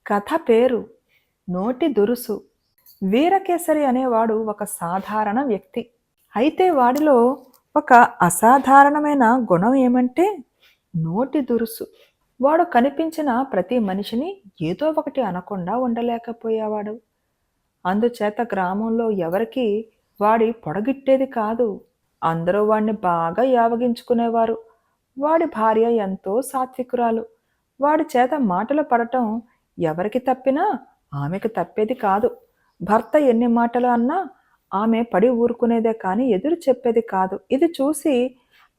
కథ పేరు నోటి దురుసు. వీరకేసరి అనేవాడు ఒక సాధారణ వ్యక్తి. అయితే వాడిలో ఒక అసాధారణమైన గుణం ఏమంటే నోటి దురుసు. వాడు కనిపించిన ప్రతి మనిషిని ఏదో ఒకటి అనకుండా ఉండలేకపోయేవాడు. అందుచేత గ్రామంలో ఎవరికి వాడి పొడగిట్టేది కాదు. అందరూ వాణ్ణి బాగా యావగించుకునేవారు. వాడి భార్య ఎంతో సాత్వికురాలు. వాడి చేత మాటలు పడటం ఎవరికి తప్పినా ఆమెకు తప్పేది కాదు. భర్త ఎన్ని మాటలు అన్నా ఆమె పడి ఊరుకునేదే కానీ ఎదురు చెప్పేది కాదు. ఇది చూసి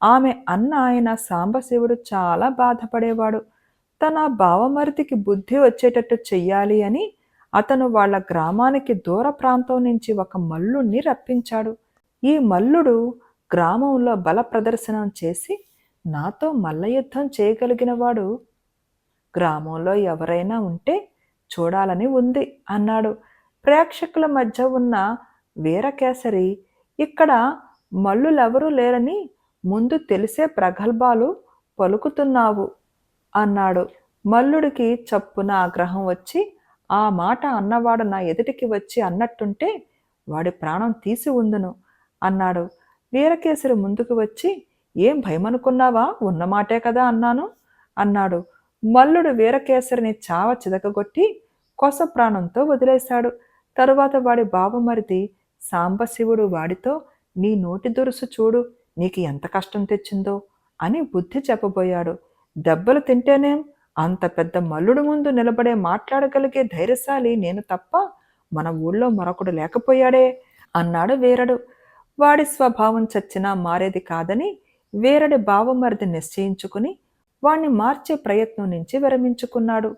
ఆమె అన్న ఆయన సాంబశివుడు చాలా బాధపడేవాడు. తన బావమరిదికి బుద్ధి వచ్చేటట్టు చెయ్యాలి అని అతను వాళ్ళ గ్రామానికి దూర ప్రాంతం నుంచి ఒక మల్లుణ్ణి రప్పించాడు. ఈ మల్లుడు గ్రామంలో బల ప్రదర్శనం చేసి నాతో మల్లయుద్ధం చేయగలిగినవాడు గ్రామంలో ఎవరైనా ఉంటే చూడాలని ఉంది అన్నాడు. ప్రేక్షకుల మధ్య ఉన్న వీరకేసరి ఇక్కడ మల్లులెవరూ లేరని ముందు తెలిసే ప్రగల్భాలు పలుకుతున్నావు అన్నాడు. మల్లుడికి చప్పున ఆగ్రహం వచ్చి ఆ మాట అన్నవాడు నా ఎదుటికి వచ్చి అన్నట్టుంటే వాడి ప్రాణం తీసి ఉందును అన్నాడు. వీరకేసరి ముందుకు వచ్చి ఏం భయమనుకున్నావా, ఉన్నమాటే కదా అన్నాను అన్నాడు. మల్లుడు వీరకేసరిని చావ చితకగొట్టి కొస ప్రాణంతో వదిలేశాడు. తరువాత వాడి బావమరిది సాంబశివుడు వాడితో నీ నోటి దురుసు చూడు, నీకు ఎంత కష్టం తెచ్చిందో అని బుద్ధి చెప్పబోయాడు. దెబ్బలు తింటేనేం, అంత పెద్ద మల్లుడు ముందు నిలబడే మాట్లాడగలిగే ధైర్యశాలి నేను తప్ప మన ఊళ్ళో మరొకడు లేకపోయాడే అన్నాడు వీరడు. వాడి స్వభావం చచ్చినా మారేది కాదని వీరడి బావమరిది నిశ్చయించుకుని వాణ్ణి మార్చే ప్రయత్నం నుంచి విరమించుకున్నాడు.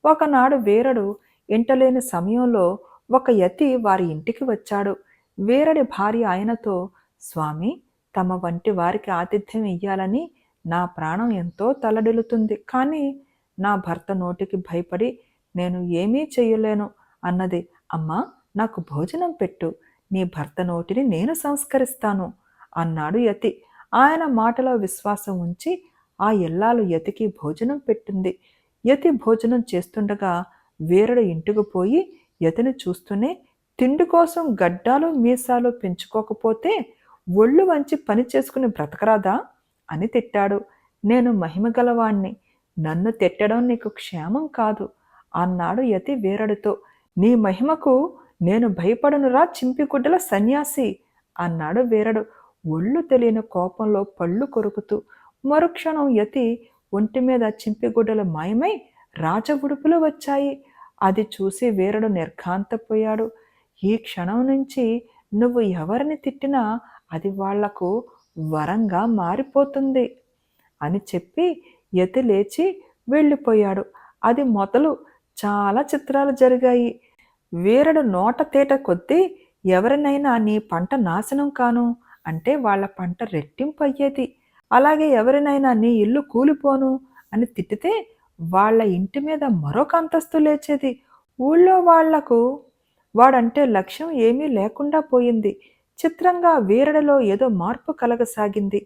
ఒకనాడు వీరడు ఇంటలేని సమయంలో ఒక యతి వారి ఇంటికి వచ్చాడు. వీరడి భార్య ఆయనతో, స్వామి, తమ వంటి వారికి ఆతిథ్యం ఇయ్యాలని నా ప్రాణం ఎంతో తలడిల్లుతుంది, కానీ నా భర్త నోటికి భయపడి నేను ఏమీ చెయ్యలేను అన్నది. అమ్మా, నాకు భోజనం పెట్టు, నీ భర్త నోటిని నేను సంస్కరిస్తాను అన్నాడు యతి. ఆయన మాటలో విశ్వాసం ఉంచి ఆ ఇల్లాలు యతికి భోజనం పెట్టింది. యతి భోజనం చేస్తుండగా వీరుడు ఇంటికి పోయి యతిని చూస్తూనే, తిండి కోసం గడ్డాలు మీసాలు పెంచుకోకపోతే ఒళ్ళు వంచి పని చేసుకుని బ్రతకరాదా అని తిట్టాడు. నేను మహిమగలవాణ్ణి, నన్ను తిట్టడం నీకు క్షేమం కాదు అన్నాడు యతి వీరుడితో. నీ మహిమకు నేను భయపడనురా చింపిగుడ్డల సన్యాసి అన్నాడు వీరుడు ఒళ్ళు తెలియని కోపంలో పళ్ళు కొరుకుతూ. మరుక్షణం యతి ఒంటి మీద చింపిగుడ్డలు మాయమై రాజ ఉడుపులు వచ్చాయి. అది చూసి వీరుడు నిర్ఘాంతపోయాడు. ఈ క్షణం నుంచి నువ్వు ఎవరిని తిట్టినా అది వాళ్లకు వరంగా మారిపోతుంది అని చెప్పి యతి లేచి వెళ్ళిపోయాడు. అది మొదలు చాలా చిత్రాలు జరిగాయి. వీరుడు నోట తేట కొద్దీ ఎవరినైనా నీ పంట నాశనం కాను అంటే వాళ్ళ పంట రెట్టింపు అయ్యేది. అలాగే ఎవరినైనా నీ ఇల్లు కూలిపోను అని తిట్టితే వాళ్ళ ఇంటి మీద మరొక అంతస్తు లేచేది. ఊళ్ళో వాళ్లకు వాడంటే లక్ష్యం ఏమీ లేకుండా పోయింది. చిత్రంగా వీరుడిలో ఏదో మార్పు కలగసాగింది.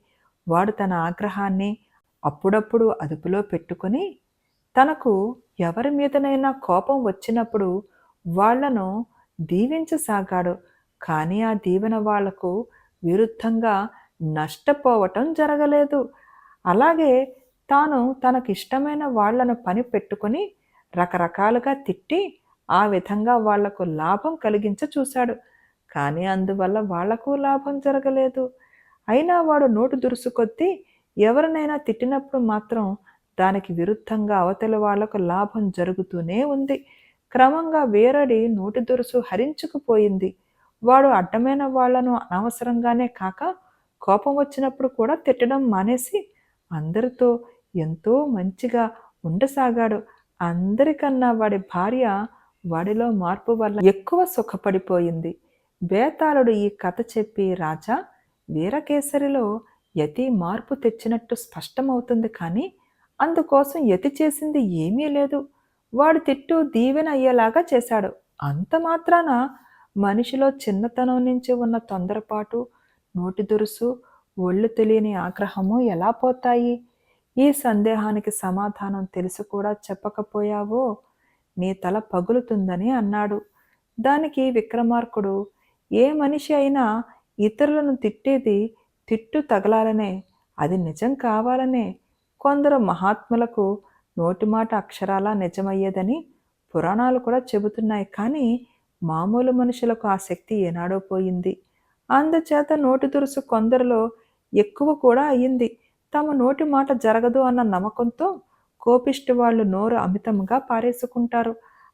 వాడు తన ఆగ్రహాన్ని అప్పుడప్పుడు అదుపులో పెట్టుకుని తనకు ఎవరి మీదనైనా కోపం వచ్చినప్పుడు వాళ్లను దీవించసాగాడు. కానీ ఆ దీవెన వాళ్లకు విరుద్ధంగా నష్టపోవటం జరగలేదు. అలాగే తాను తనకిష్టమైన వాళ్లను పని పెట్టుకుని రకరకాలుగా తిట్టి ఆ విధంగా వాళ్లకు లాభం కలిగించ చూశాడు. కానీ అందువల్ల వాళ్లకు లాభం జరగలేదు. అయినా వాడు నోటు దురుసు కొద్దీ ఎవరినైనా తిట్టినప్పుడు మాత్రం దానికి విరుద్ధంగా అవతలి వాళ్లకు లాభం జరుగుతూనే ఉంది. క్రమంగా వీరడి నోటి దురుసు హరించుకుపోయింది. వాడు అడ్డమైన వాళ్లను అనవసరంగానే కాక కోపం వచ్చినప్పుడు కూడా తిట్టడం మానేసి అందరితో ఎంతో మంచిగా ఉండసాగాడు. అందరికన్నా వాడి భార్య వాడిలో మార్పు వల్ల ఎక్కువ సుఖపడిపోయింది. బేతాళుడు ఈ కథ చెప్పి, రాజా, వీరకేసరిలో యతి మార్పు తెచ్చినట్టు స్పష్టమవుతుంది, కానీ అందుకోసం యతి చేసింది ఏమీ లేదు. వాడు తిట్టు దీవెన అయ్యేలాగా చేశాడు. అంత మాత్రాన మనిషిలో చిన్నతనం నుంచి ఉన్న తొందరపాటు, నోటి దురుసు, ఒళ్ళు తెలియని ఆగ్రహము ఎలా పోతాయి? ఈ సందేహానికి సమాధానం తెలిసి కూడా చెప్పకపోయావో నీ తల పగులుతుందని అన్నాడు. దానికి విక్రమార్కుడు, ఏ మనిషి అయినా ఇతరులను తిట్టేది తిట్టు తగలాలనే, అది నిజం కావాలనే. కొందరు మహాత్ములకు నోటి మాట అక్షరాలా నిజమయ్యేదని పురాణాలు కూడా చెబుతున్నాయి. కానీ మామూలు మనుషులకు ఆ శక్తి ఏనాడో పోయింది. అందుచేత నోటి దురుసు కొందరిలో ఎక్కువ కూడా అయ్యింది. తమ నోటి మాట జరగదు అన్న నమ్మకంతో కోపిష్టి వాళ్ళు నోరు అమితంగా పారేసుకుంటారు.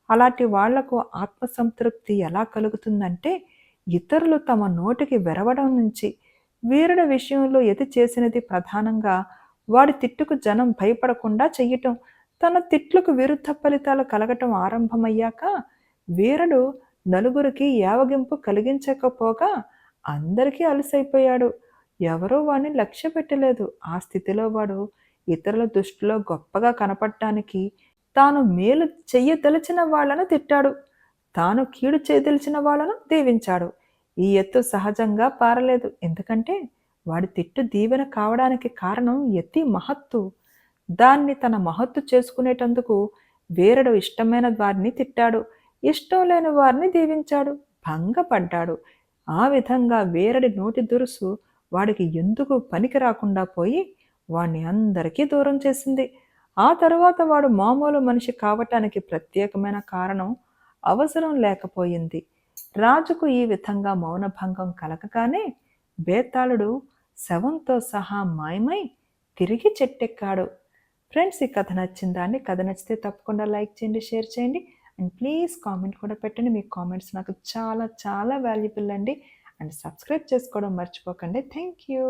అలాంటి వాళ్లకు ఆత్మసంతృప్తి ఎలా కలుగుతుందంటే, ఇతరులు తమ నోటికి వెరవడం నుంచి. వీరుడి విషయంలో ఎతి చేసినది ప్రధానంగా వాడి తిట్టుకు జనం భయపడకుండా చెయ్యటం. తన తిట్లకు విరుద్ధ ఫలితాలు కలగటం ఆరంభమయ్యాక వీరుడు నలుగురికి యావగింపు కలిగించకపోగా అందరికీ అలసైపోయాడు. ఎవరూ వాణ్ణి లక్ష్య పెట్టలేదు. ఆ స్థితిలో వాడు ఇతరుల దృష్టిలో గొప్పగా కనపడటానికి తాను మేలు చెయ్యదలిచిన వాళ్ళను తిట్టాడు, తాను కీడు చేయదలిచిన వాళ్ళను దీవించాడు. ఈ ఎత్తు సహజంగా పారలేదు. ఎందుకంటే వాడి తిట్టు దీవెన కావడానికి కారణం యతి మహత్తు. దాన్ని తన మహత్తు చేసుకునేటందుకు వీరుడు ఇష్టమైన వారిని తిట్టాడు, ఇష్టం లేని వారిని దీవించాడు, భంగపడ్డాడు. ఆ విధంగా వీరుడి నోటి దురుసు వాడికి ఎందుకు పనికి రాకుండా పోయి వాణ్ణి అందరికీ దూరం చేసింది. ఆ తరువాత వాడు మామూలు మనిషి కావటానికి ప్రత్యేకమైన కారణం అవసరం లేకపోయింది. రాజుకు ఈ విధంగా మౌనభంగం కలగగానే బేతాళుడు శవంతో సహా మాయమై తిరిగి చెట్టెక్కాడు. ఫ్రెండ్స్, ఈ కథ నచ్చిందా అండి? కథ నచ్చితే తప్పకుండా లైక్ చేయండి, షేర్ చేయండి అండ్ ప్లీజ్ కామెంట్ కూడా పెట్టండి. మీ కామెంట్స్ నాకు చాలా చాలా వాల్యుబుల్ అండి. అండ్ సబ్స్క్రైబ్ చేసుకోవడం మర్చిపోకండి. Thank you.